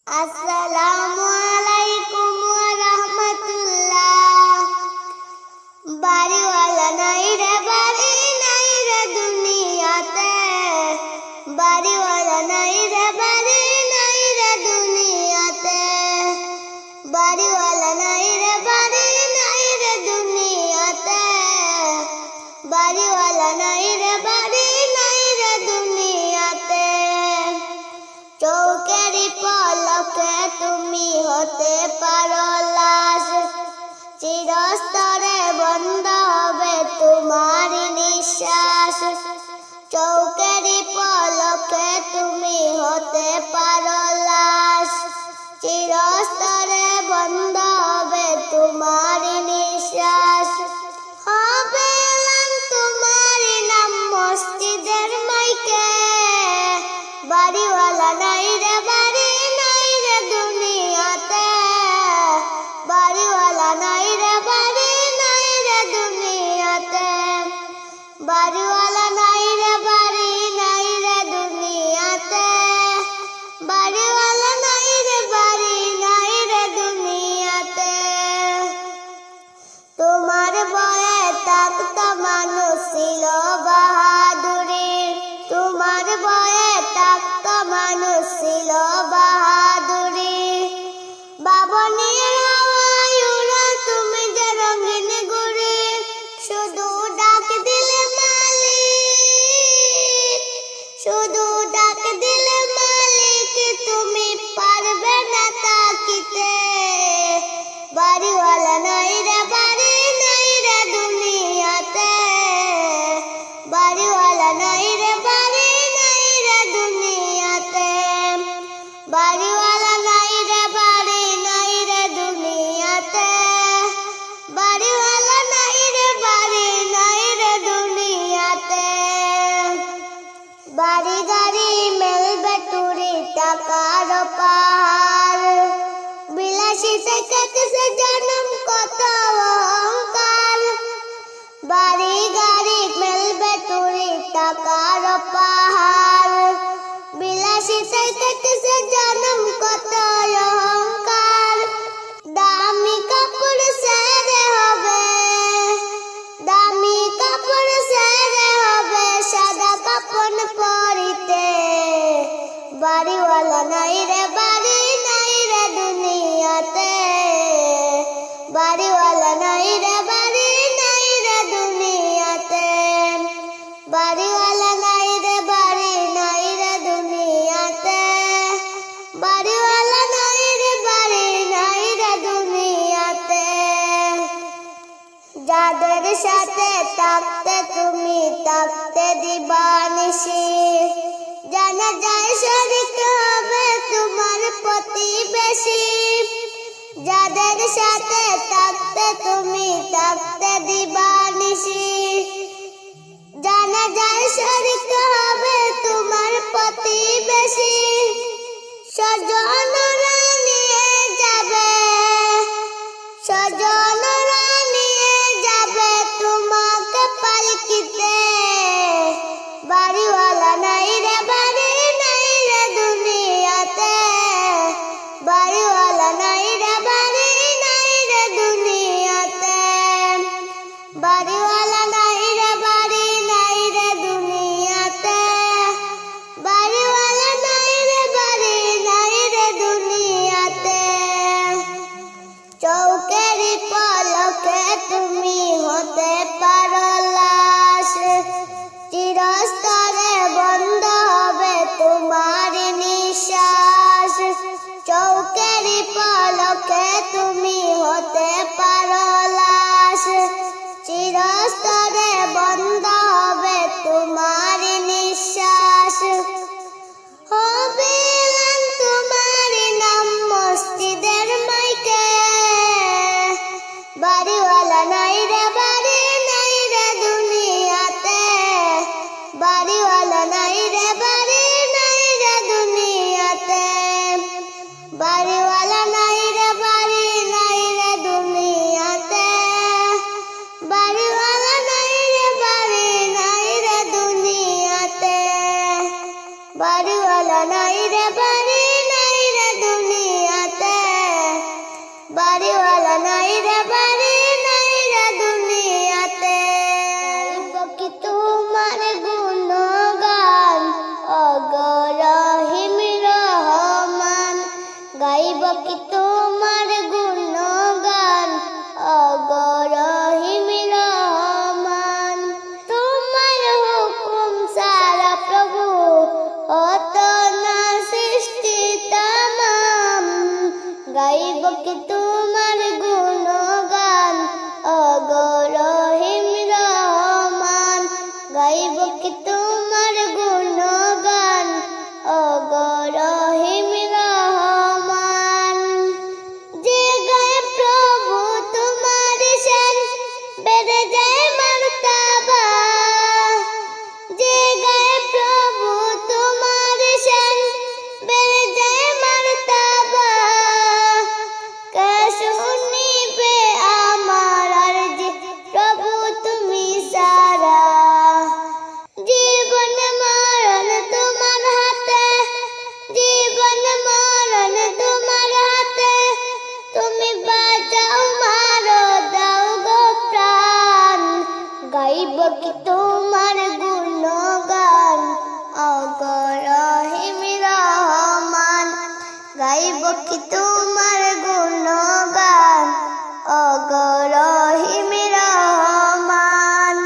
আসসালামু আলাইকুম ওয়া রাহমাতুল্লাহ। বাড়িওয়ালা নাই রে দুনিয়াতে, বাড়িওয়ালা নাই রে দুনিয়াতে, বাড়িওয়ালা নাই রে দুনিয়াতে, বাড়িওয়ালা নাই রে দুনিয়াতে। চৌকেরই পলকে তুমি হতে পারো লাশ, চিরস্তরে বন্ধ হবে তোমার নিঃশ্বাস। চৌকেরই পলকে তুমি হতে পারো লাশ, চিরস্তরে বন্ধ হবে তোমার নিঃশ্বাস। হবে তোমার নাম মসজিদের মাইকে, বাড়িওয়ালা নাই রে দুনিয়াতে, বাড়িওয়ালা নাই রে দুনিয়াতে, বাড়িওয়ালা নাই রে দুনিয়াতে, বাড়িওয়ালা নাই রে দুনিয়াতে। তোমার বয়ে থাকতো মানুষ ছিল বাহাদুরি, তোমার বয়ে থাকতো মানুষ ছিল বাহাদুরি। বাবনের হাওয়ায় উড়া তুমি যে রঙিন গুড়ি, শুধু ডাক দিলে মালিক, শুধু ডাক দিলে মালিক, তুমি পারবে না তাকিতে। বাড়িওয়ালা নাই রে দুনিয়াতে, বাড়িওয়ালা নাই রে দুনিয়াতে, বাড়িওয়ালা নাই রে দুনিয়াতে, বাড়িওয়ালা নাই রে দুনিয়াতে। বাড়ি গাড়ি মেলবে টুরি টাকার পাহাড়, বিলাসিতে কেটেছে জনম কত অহংকার। বাড়ি গাড়ি মেলবে টুরি টাকার পাহাড়, বিলাসিতে কেটেছে জনম কত অহংকার। দামি কাপড় ছেড়ে হবে, দামি কাপড় ছেড়ে হবে সাদা কাপড় পরিতে। বাড়িওয়ালা নাই রে দুনিয়াতে, বাড়িওয়ালা নাই রে দুনিয়াতে, বাড়িওয়ালা নাই রে দুনিয়াতে, বাড়িওয়ালা নাই রে দুনিয়াতে। যাদের সাথে থাকতে তুমি থাকতে দিবানিশি, জানা যায় শরীক হবে তোমার প্রতিবেশী। যাদের সাথে থাকতে তুমি থাকতে দিবানিশি, জানা যায় শরীক হবে তোমার প্রতিবেশী। স্বজনরা নিয়ে যাবে, স্বজনরা নিয়ে যাবে তোমাকে পালকিতে। বাড়িওয়ালা নাই রে দুনিয়াতে, বাড়িওয়ালা নাই রে দুনিয়াতে, বাড়িওয়ালা নাই রে দুনিয়াতে, বাড়িওয়ালা নাই রে দুনিয়াতে। চৌকেরই পলকে তুমি হতে পারো লাশ, চিরস্তরে বন্ধ হবে তোমার নিঃশ্বাস। চৌকেরই পলকে তুমি হতে পারো লাশ, চিরস্তরে বন্ধ হবে তোমার নিঃশ্বাস। হবে তোমার নাম মসজিদের মাইকে, বাড়িওয়ালা নাই রে দুনিয়াতে, বাড়িওয়ালা নাই রে দুনিয়াতে, বাড়িওয়ালা নাই রে দুনিয়াতে, বাড়িওয়ালা নাই রে দুনিয়াতে, বাড়িওয়ালা নাই রে দুনিয়াতে। কি তোমার গুণগান অগরহিম রহমান। তোমার হুকুম সারা প্রভু হতো না সৃষ্টি তামাম। গাইব কি তোমার গুণগান অগরহিম রহমান। গাইব কি তোমার গুণগান অগরহিম রহমান। যে গায়ে প্রভু তোমার শান বেড়ে যায় মারতাবা। যে গায়ে প্রভু তোমার শান বেড়ে যায় মারতাবা। কে শুনিবে আমার আরজি প্রভু তুমি সারা। জীবন মরণ তোমার হাতে, জীবন মরণ তোমার হাতে। তুমি বাঁচাও মারো দাও গো প্রাণ। গাইব কি তোমার গুণগান অগরহিম রহমান। গাইব কি তোমার গুণগান অগরহিম রহমান।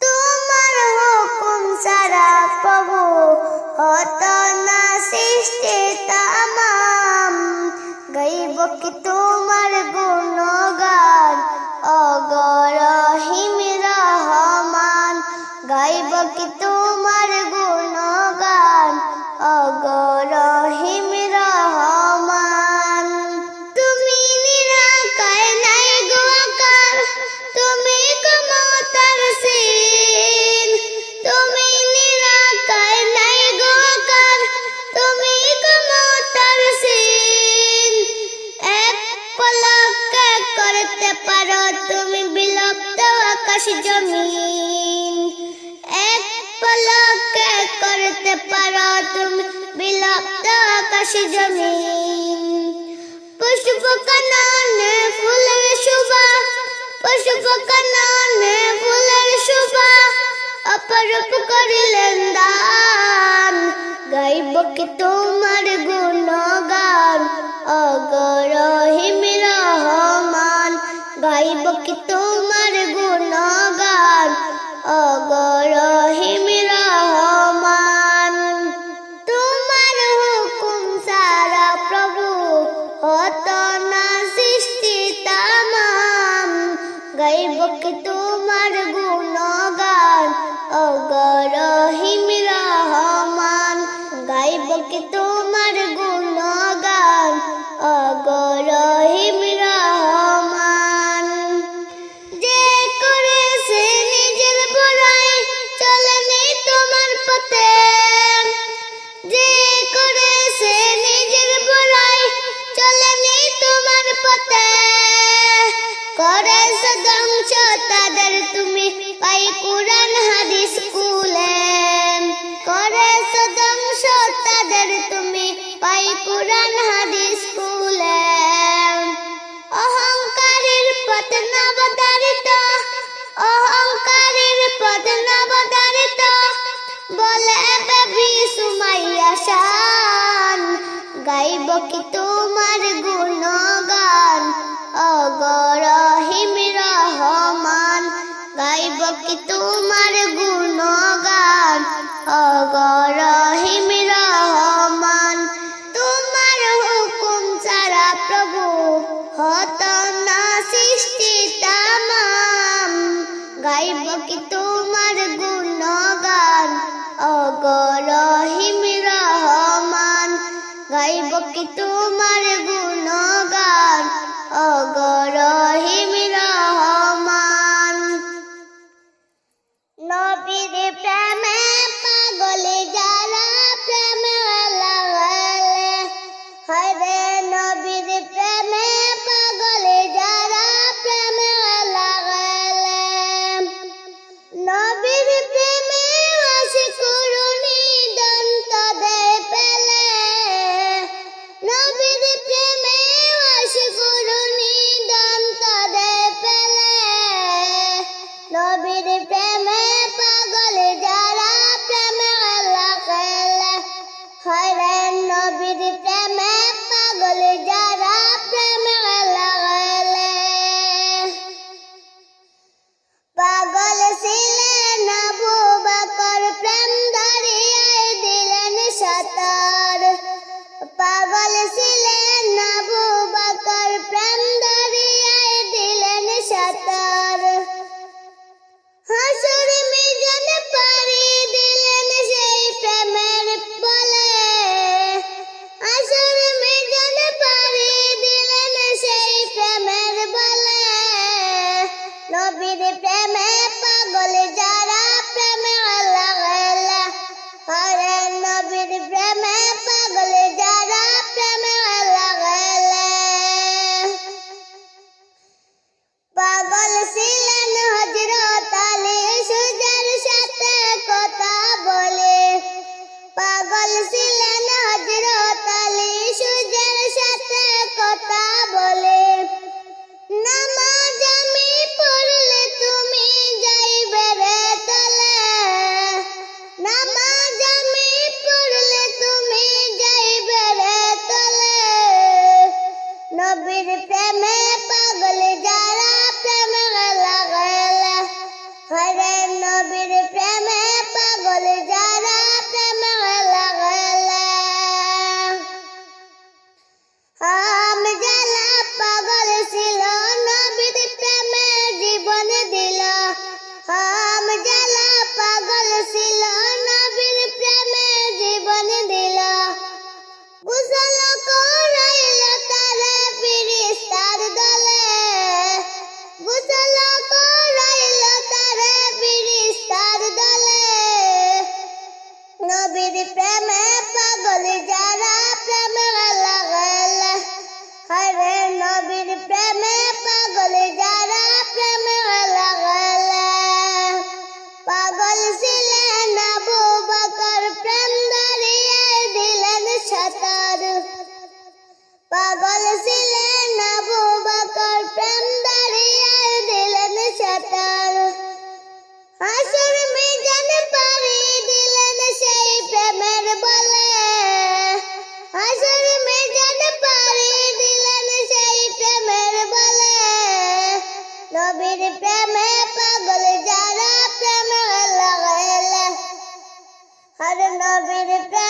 তোমার হুকুম সারা প্রভু হতো না সৃষ্টি তামাম। গাইব কি তোমার গুণগান অগরহিম রহমান। গাইব কি তোমার গুণগান অগরহিম রহমান। তুমি নিরাকার নাই গো আকার, তুমি ক্ষমতার সীন। তুমি নিরাকার নাই গো আকার, তুমি ক্ষমতার সীন। এক পলকে করতে পারো তুমি বিলুপ্ত আকাশ জমিন। এক পলকে করতে পারো তুমি বিলুপ্ত আকাশ জমিন। পুষ্প কাননে ফুলের শোভা, পুষ্প কাননে ফুলের শোভা। অপরূপ করিলেন দান। গাইব কি তোমার গুণগান অগরহিম রহমান। গাইব কি তোমার গুণগান অগরহিম রহমান। তোমার হুকুম সারা প্রভু হতো না সৃষ্টি তামাম। গাইব কি তোমার গুণগান অগরহিম রহমান। গাইব কি তোমার গুণগান অগরহিম রহমান। যে করেছে নিজের বড়াই চলেনি তোমার পথে। যে করেছে নিজের বড়াই চলেনি তোমার পথে। করেছে ধ্বংস তাদের তুমি পাই কুরআন হাদিস স্কুলে। করেছে ধ্বংস তাদের তুমি পাই কুরআন হাদিস স্কুলে। অহংকারীর পথ নবধারিত, অহংকারীর পথ নবধারিত। বলে বেবি সুমাইয়া শান। গাইব কি তোমার গুণগান অগরহিম রহমান। গাইব কি তোমার গুণগান অগরহিম রহমান। তোমার হুকুম ছাড়া প্রভু হতো না সৃষ্টি তামাম। গাইব কি তোমার গুণগান অগরহিম রহমান। গাইব কি তোমার গুণগান অগরহিম রহমান। নবীর প্রেমে পাগলে যারা প্রেমে লাগালে। হরে নবীর প্রেমে পাগলে যারা প্রেমে লাগালে। নবীর প্রেমে আশিক রুনি দন্ত দেয় পেলে। নবীর প্রেমে আশিক রুনি ছিলেন আবু বকর, প্রেম দরিয়ায় দিলেন সাঁতার। হাসর মিজান পাড়ি দিলেন সেই প্রেমের বলে, হাসর মিজান পাড়ি দিলেন সেই প্রেমের বলে। নবীর প্রেমে পাগল যারা, প্রেমে আল্লাহ আল্লাহ। আরে নবীর প্রেমে পাগল যারা, প্রেমে আল্লাহ আল্লাহ। পাগল ছিলেন হযরত আলী, সূর্যের সাথে কথা বলে। পাগল ছিলেন হযরত আলী, সূর্যের সাথে কথা বলে। নামাজ আমি পড়লে তুমি যাইবে রে তলে, নামাজ আমি পড়লে তুমি যাইবে রে তলে। নবীর প্রেমে পাগল যারা, প্রেমে আল্লাহ আল্লাহ। হরে নবীর প্রেমে পাগল যারা, প্রেমে আল্লাহ আল্লাহ। হামজালা পাগল ছিল, নবীর প্রেমে জীবন দিল। হামজালা পাগল ছিল, নবীর প্রেমে জীবন দিল। গোসল করাইল তারে ফিরিস্তার দলে, গোসল করাইল তারে ফিরিস্তার দলে। নবীর প্রেমে পাগল যারা, প্রেমে আল্লাহ আল্লাহ। হরে নবীর প্রেমে পাগল যারা, প্রেমে আল্লাহ আল্লাহ। পাগল ছিলেন আবু বকর, প্রেম দরিয়ায় দিলেন সাঁতার। পাগল ছিলেন আবু বকর, প্রেম দরিয়ায় দিলেন সাঁতার। হাসর মিজান পাড়ি দিলেন সেই প্রেমের বলে, হাসর মিজান পাড়ি দিলেন সেই প্রেমের বলে। নবীর প্রেমে পাগল যারা, প্রেমে আল্লাহ আল্লাহ। হর নবীর প্রেমে